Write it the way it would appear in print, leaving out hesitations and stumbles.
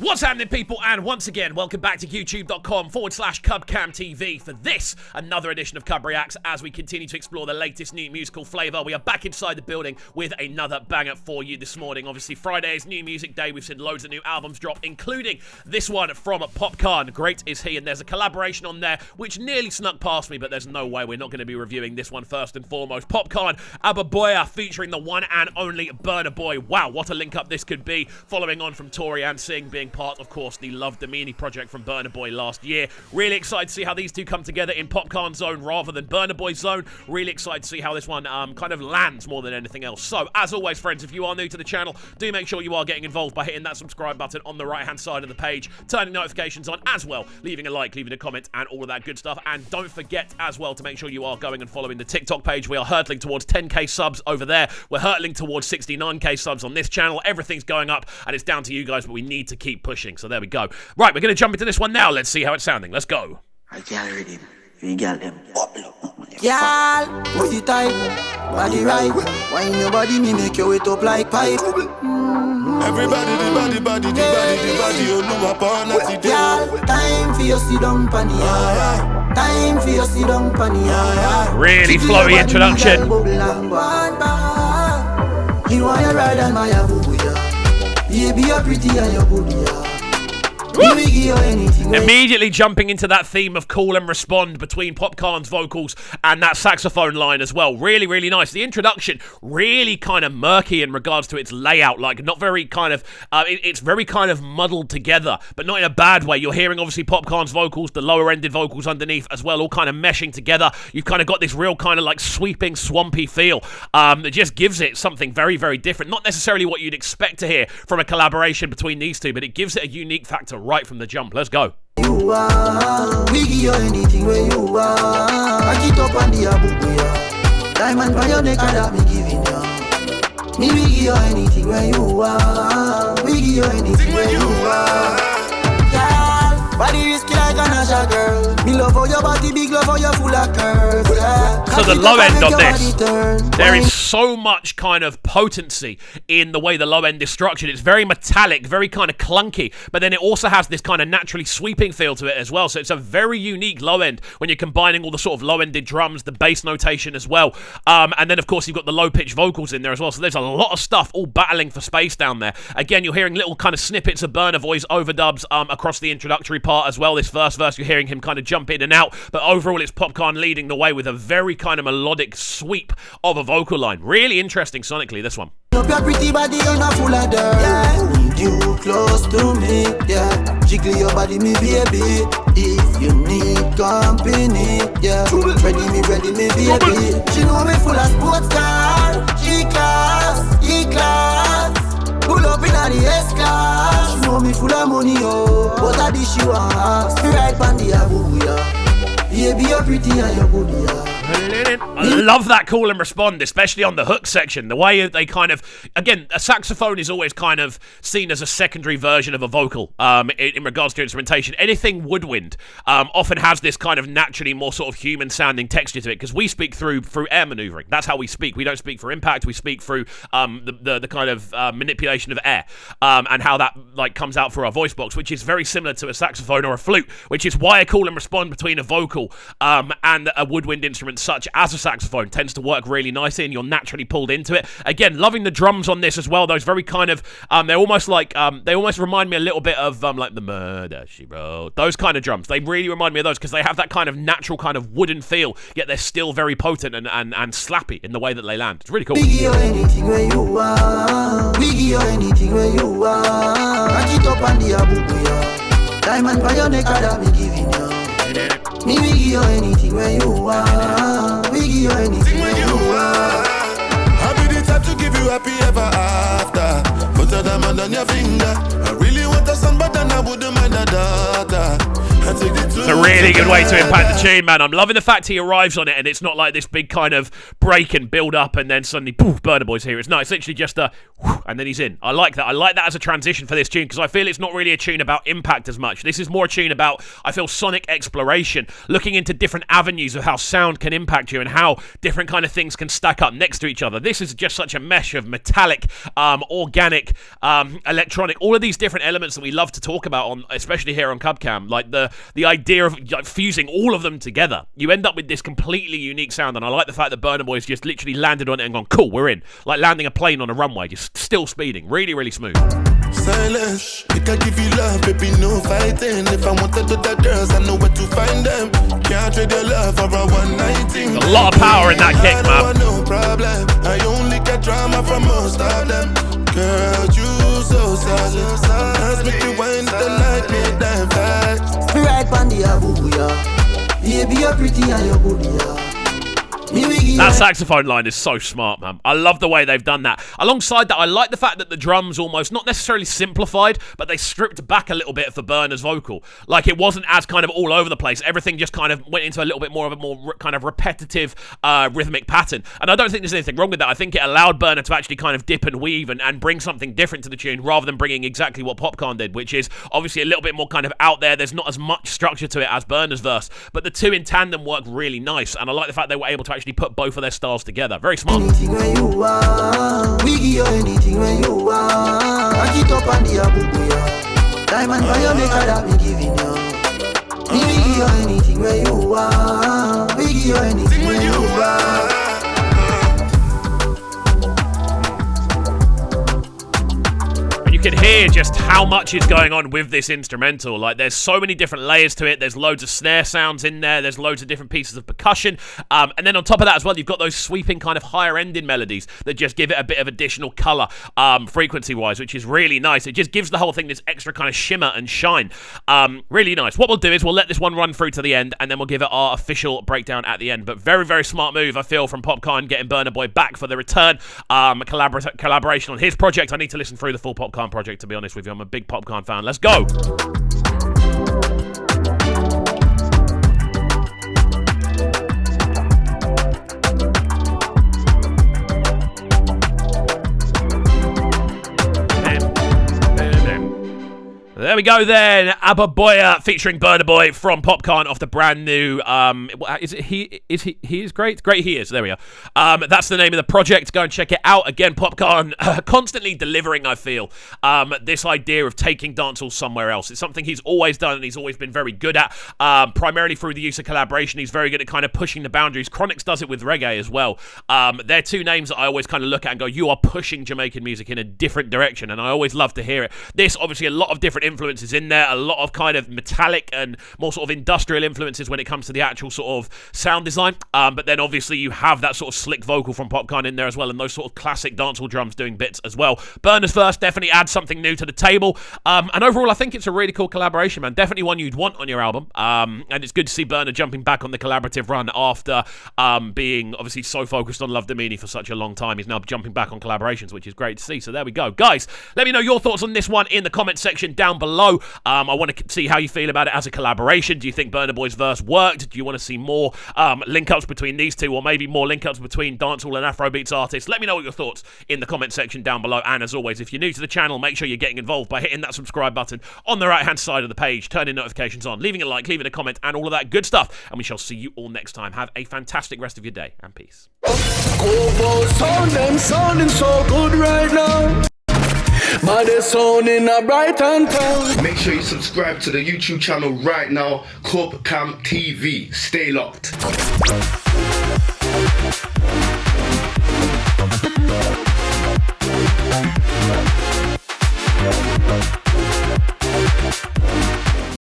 What's happening, people? And once again, welcome back to youtube.com/CUBCAM TV for this, another edition of CUBREACTS, as we continue to explore the latest new musical flavour. We are back inside the building with another banger for you this morning. Obviously, Friday is New Music Day. We've seen loads of new albums drop, including this one from Popcaan. Great is he, and there's a collaboration on there which nearly snuck past me, but there's no way we're not going to be reviewing this one first and foremost. Popcaan, Aboboyaa, featuring the one and only Burna Boy. Wow, what a link up this could be, following on from Tory and Singh being part, of course, the Love Domini project from Burna Boy last year. Really excited to see how these two come together in Popcaan's zone rather than Burna Boy's zone. Really excited to see how this one kind of lands more than anything else. So, as always, friends, if you are new to the channel, do make sure you are getting involved by hitting that subscribe button on the right-hand side of the page, turning notifications on as well, leaving a like, leaving a comment, and all of that good stuff. And don't forget as well to make sure you are going and following the TikTok page. We are hurtling towards 10k subs over there. We're hurtling towards 69k subs on this channel. Everything's going up, and it's down to you guys, but we need to keep pushing. So there we go. Right, we're going to jump into this one now. Let's see how it's sounding. Let's go. I can't read him. You got them. Girl, what's the type? Body right. Wine your body, me make your weight up like pipe. Everybody, the body, you know upon us today. Girl, time for your sit down panny. Time for your sit down panny. Really flowy introduction. You want your ride on my Aboboyaa. Baby, you're pretty and you're good, yeah. Immediately jumping into that theme of call and respond between Popcaan's vocals and that saxophone line as well. Really, really nice. The introduction, really kind of murky in regards to its layout. Like, not very kind of, it's very kind of muddled together, but not in a bad way. You're hearing, obviously, Popcaan's vocals, the lower-ended vocals underneath as well, all kind of meshing together. You've kind of got this real kind of like sweeping, swampy feel that just gives it something very, very different. Not necessarily what you'd expect to hear from a collaboration between these two, but it gives it a unique factor right from the jump. Let's go. You are, we give you anything where you are. I keep up on the Aboboyaa. Diamond by your neck, that me giving you. Me we give you anything where you are. We give you anything where you are. Girl, body risky like a Nasha girl. Me love for your body, big love for your full of curves. Yeah. So the low end on this, there is so much kind of potency in the way the low end is structured. It's very metallic, very kind of clunky, but then it also has this kind of naturally sweeping feel to it as well. So it's a very unique low end when you're combining all the sort of low-ended drums, the bass notation as well. And then, of course, you've got the low-pitched vocals in there as well. So there's a lot of stuff all battling for space down there. Again, you're hearing little kind of snippets of Burna Boy's overdubs across the introductory part as well. This first verse, you're hearing him kind of jump in and out. But overall, it's Popcaan leading the way with a very kind of melodic sweep of a vocal line. Really interesting sonically, this one. Up your pretty body, you're not full of dirt. Yeah. You close to me, yeah. Jiggle your body, me baby. If you need company, yeah. Ready me, baby. She know me full of sports car. G-class, E-class. Pull up in the S-class. She know me full of money, oh. But I dish you ass. Right on the Aboboyaa. Baby, you're pretty and you're good, yeah. I love that call and respond, especially on the hook section. The way they kind of, again, a saxophone is always kind of seen as a secondary version of a vocal in regards to instrumentation. Anything woodwind often has this kind of naturally more sort of human-sounding texture to it, because we speak through air maneuvering. That's how we speak. We don't speak for impact. We speak through the kind of manipulation of air and how that like comes out through our voice box, which is very similar to a saxophone or a flute, which is why a call and respond between a vocal and a woodwind instrument such as a saxophone tends to work really nicely, and you're naturally pulled into it. Again, loving the drums on this as well. Those very kind of they're almost like they almost remind me a little bit of like the Murder She Wrote. Those kind of drums, they really remind me of those because they have that kind of natural kind of wooden feel, yet they're still very potent and slappy in the way that they land. It's really cool. We give you anything where you are. We give you anything where you are. I keep up on the Aboboyaa. Diamond by your neck, that me giving you. Me we give you anything where you are. We give you anything where you are. I'll be the type to give you happy ever after. Put a diamond on your finger. I really want a son, but then I wouldn't mind a daughter. It's a really good way to impact the tune, man. I'm loving the fact he arrives on it and it's not like this big kind of break and build up and then suddenly, poof, Burna Boy's here. It's literally just a, whoosh, and then he's in. I like that. I like that as a transition for this tune because I feel it's not really a tune about impact as much. This is more a tune about, I feel, sonic exploration, looking into different avenues of how sound can impact you and how different kind of things can stack up next to each other. This is just such a mesh of metallic, organic, electronic, all of these different elements that we love to talk about on, especially here on Cubcam, like the idea of fusing all of them together. You end up with this completely unique sound, and I like the fact that Burna Boy's just literally landed on it and gone, cool, we're in. Like landing a plane on a runway, just still speeding. Really, really smooth. Silence, we can give you love, baby, no fighting. If I wanted to the girls, I know where to find them. Can't trade your love for a one night thing. There's a lot of power in that kick, man. No problem, I only get drama from most of them. Girl, you so sad. Ask me to wind the night, make them fast. Me right on the Aboboyaa. Baby, you're pretty and you're good, yeah. That saxophone line is so smart, man. I love the way they've done that. Alongside that, I like the fact that the drums almost, not necessarily simplified, but they stripped back a little bit for Burna's vocal. Like, it wasn't as kind of all over the place. Everything just kind of went into a little bit more of a more kind of repetitive rhythmic pattern. And I don't think there's anything wrong with that. I think it allowed Burna to actually kind of dip and weave and bring something different to the tune rather than bringing exactly what Popcaan did, which is obviously a little bit more kind of out there. There's not as much structure to it as Burna's verse, but the two in tandem work really nice. And I like the fact they were able to actually put both of their styles together. Very smart. Anything when you want, we give you anything when you want. Back it up on the Aboboyaa. Diamond fire maker that we giving you. We give you anything when you want. We give you anything when you want. You can hear just how much is going on with this instrumental. Like, there's so many different layers to it. There's loads of snare sounds in there. There's loads of different pieces of percussion. And then on top of that as well, you've got those sweeping kind of higher ending melodies that just give it a bit of additional color, frequency-wise, which is really nice. It just gives the whole thing this extra kind of shimmer and shine. Really nice. What we'll do is we'll let this one run through to the end, and then we'll give it our official breakdown at the end. But very, very smart move, I feel, from Popcaan, getting Burna Boy back for the return. Collaboration on his project. I need to listen through the full Popcaan project, to be honest with you. I'm a big Popcaan fan. Let's go. There we go then, Aboboyaa featuring Burna Boy from Popcaan off the brand new, he is great? Great he is, there we are. That's the name of the project, go and check it out. Again, Popcaan constantly delivering, I feel, this idea of taking dancehall somewhere else. It's something he's always done and he's always been very good at, primarily through the use of collaboration. He's very good at kind of pushing the boundaries. Chronix does it with reggae as well. They're two names that I always kind of look at and go, you are pushing Jamaican music in a different direction, and I always love to hear it. This, obviously, a lot of different influences in there, a lot of kind of metallic and more sort of industrial influences when it comes to the actual sort of sound design, but then obviously you have that sort of slick vocal from Popcaan in there as well, and those sort of classic dancehall drums doing bits as well. Burna's verse definitely adds something new to the table, and overall I think it's a really cool collaboration, man. Definitely one you'd want on your album, and it's good to see Burna jumping back on the collaborative run after being obviously so focused on Love Domini for such a long time. He's now jumping back on collaborations, which is great to see. So there we go, guys. Let me know your thoughts on this one in the comment section down below. I want to see how you feel about it as a collaboration. Do you think Burna Boy's verse worked? Do you want to see more link-ups between these two, or maybe more link-ups between dancehall and Afrobeats artists? Let me know what your thoughts in the comment section down below. And as always, if you're new to the channel, make sure you're getting involved by hitting that subscribe button on the right-hand side of the page, turning notifications on, leaving a like, leaving a comment, and all of that good stuff. And we shall see you all next time. Have a fantastic rest of your day, and peace. Sounding so good right now. But they're sounding a bright and town. Make sure you subscribe to the YouTube channel right now, Cubcam TV. Stay locked.